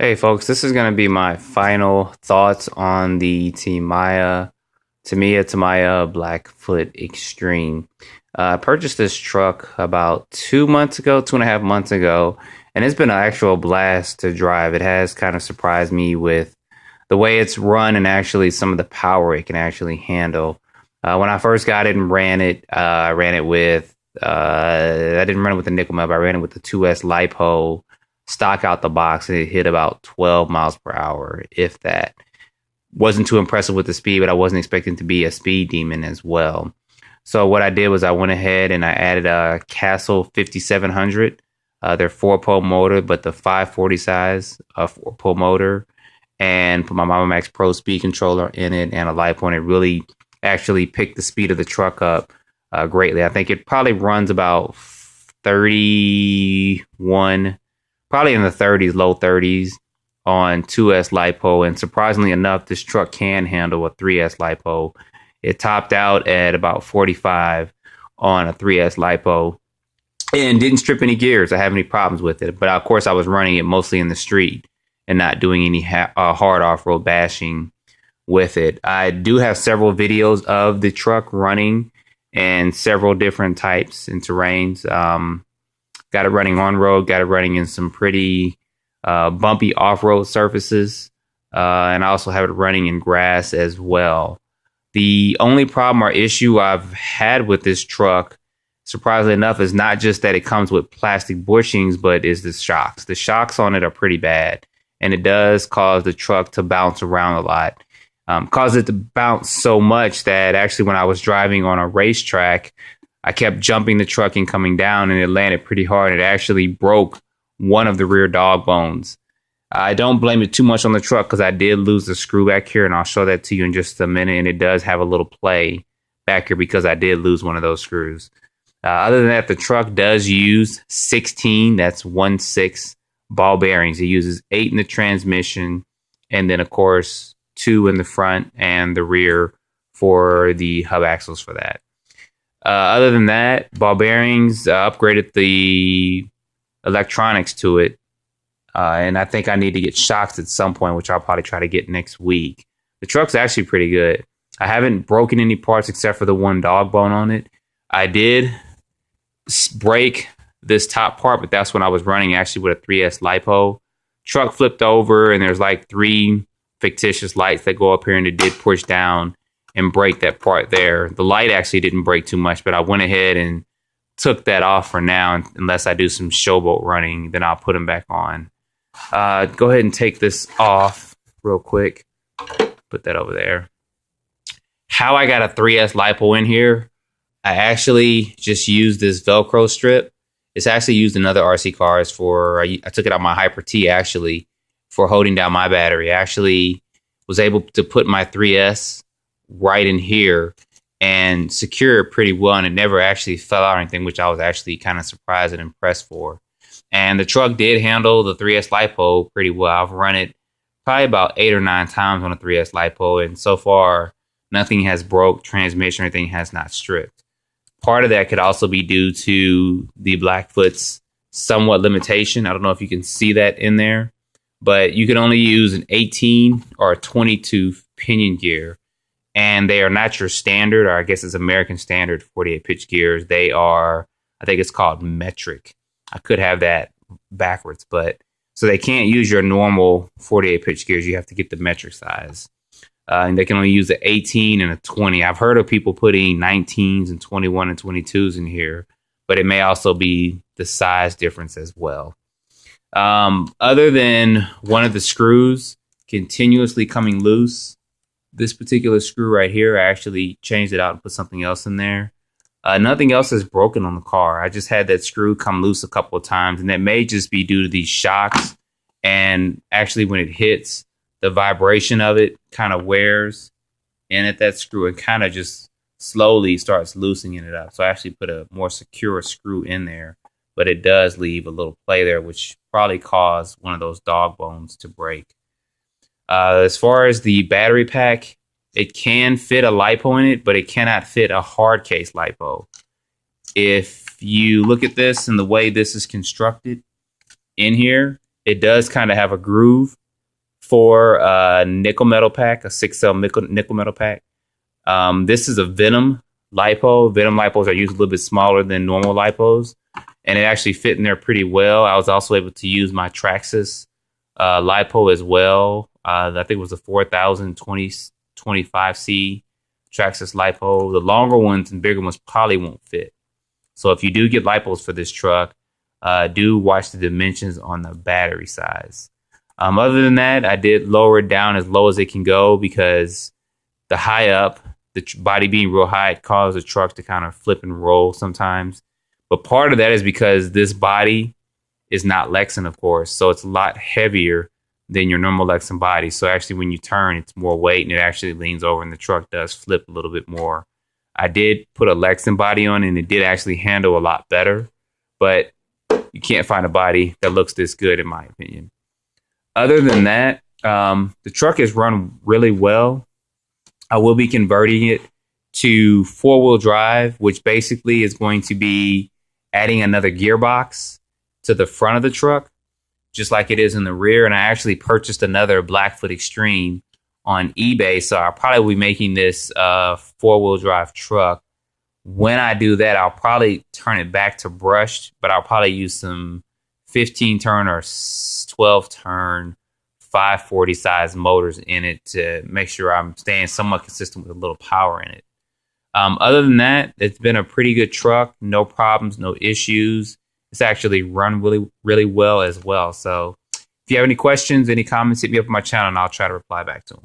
Hey folks, this is going to be my final thoughts on the Tamiya Blackfoot Extreme. I purchased this truck about 2 months ago, 2.5 months ago, and it's been an actual blast to drive. It has kind of surprised me with the way it's run and actually some of the power it can actually handle. When I first got it and ran it, I ran it with, I didn't run it with the nickel map, I ran it with the 2S LiPo stock out the box, and it hit about 12 miles per hour, if that. Wasn't too impressive with the speed, but I wasn't expecting to be a speed demon as well. So what I did was I went ahead and I added a Castle 5700, their 4-pole motor, but the 540 size 4-pole motor, and put my Mama Max Pro speed controller in it and a LiPo, and it really actually picked the speed of the truck up greatly. I think it probably runs about 31, probably in the 30s, low 30s on 2S LiPo. And surprisingly enough, this truck can handle a 3S LiPo. It topped out at about 45 on a 3S LiPo and didn't strip any gears or have any problems with it. But of course, I was running it mostly in the street and not doing any hard off-road bashing with it. I do have several videos of the truck running in several different types and terrains. Got it running on road, got it running in some pretty bumpy off-road surfaces, and I also have it running in grass as well. The only problem or issue I've had with this truck, surprisingly enough, is not just that it comes with plastic bushings, but is the shocks. The shocks on it are pretty bad, and it does cause the truck to bounce around a lot. Cause it to bounce so much that actually when I was driving on a racetrack, I kept jumping the truck and coming down, and it landed pretty hard. It actually broke one of the rear dog bones. I don't blame it too much on the truck because I did lose the screw back here, and I'll show that to you in just a minute. And it does have a little play back here because I did lose one of those screws. Other than that, the truck does use 16, that's 1/6 ball bearings. It uses 8 in the transmission, and then, of course, 2 in the front and the rear for the hub axles for that. Other than that, ball bearings, upgraded the electronics to it. And I think I need to get shocks at some point, which I'll probably try to get next week. The truck's actually pretty good. I haven't broken any parts except for the one dog bone on it. I did break this top part, but that's when I was running actually with a 3S LiPo. Truck flipped over, and there's like 3 fictitious lights that go up here, and it did push down and break that part there. The light actually didn't break too much, but I went ahead and took that off for now. Unless I do some showboat running, then I'll put them back on. Go ahead and take this off real quick. Put that over there. How I got a 3S LiPo in here, I actually just used this Velcro strip. It's actually used in other RC cars for, I took it out my Hyper T actually for holding down my battery. I actually was able to put my 3S right in here and secure it pretty well, and it never actually fell out or anything, which I was actually kind of surprised and impressed for. And the truck did handle the 3S LiPo pretty well. I've run it probably about 8 or 9 times on a 3S LiPo, and so far nothing has broke, transmission or anything has not stripped. Part of that could also be due to the Blackfoot's somewhat limitation. I don't know if you can see that in there, but you can only use an 18 or a 22 pinion gear. And they are not your standard, or I guess it's American standard 48 pitch gears. They are, I think it's called metric. I could have that backwards, but so they can't use your normal 48 pitch gears. You have to get the metric size. And they can only use the 18 and a 20. I've heard of people putting 19s and 21 and 22s in here, but it may also be the size difference as well. Other than one of the screws continuously coming loose, this particular screw right here, I actually changed it out and put something else in there. Nothing else is broken on the car. I just had that screw come loose a couple of times, and that may just be due to these shocks. And actually, when it hits, the vibration of it kind of wears in at that screw and kind of just slowly starts loosening it up. So I actually put a more secure screw in there, but it does leave a little play there, which probably caused one of those dog bones to break. As far as the battery pack, it can fit a LiPo in it, but it cannot fit a hard case LiPo. If you look at this and the way this is constructed in here, It does kind of have a groove for a nickel metal pack, a 6 cell nickel metal pack. This is a Venom lipo. Venom lipos are usually a little bit smaller than normal lipos, and it actually fit in there pretty well. I was also able to use my Traxxas lipo as well. I think it was a 4025C Traxxas lipo. The longer ones and bigger ones probably won't fit. So if you do get lipos for this truck, do watch the dimensions on the battery size. Other than that, I did lower it down as low as it can go because the high up, the body being real high, it causes the truck to kind of flip and roll sometimes. But part of that is because this body is not Lexan, of course, so it's a lot heavier than your normal Lexan body. So actually when you turn, it's more weight and it actually leans over and the truck does flip a little bit more. I did put a Lexan body on and it did actually handle a lot better, but you can't find a body that looks this good in my opinion. Other than that, the truck has run really well. I will be converting it to 4-wheel drive, which basically is going to be adding another gearbox to the front of the truck, just like it is in the rear. And I actually purchased another Blackfoot Xtreme on eBay, so I'll probably be making this 4-wheel drive truck. When I do that, I'll probably turn it back to brushed, but I'll probably use some 15-turn or 12-turn 540 size motors in it to make sure I'm staying somewhat consistent with a little power in it. Other than that, it's been a pretty good truck. No problems, no issues. It's actually run really, really well as well. So if you have any questions, any comments, hit me up on my channel and I'll try to reply back to them.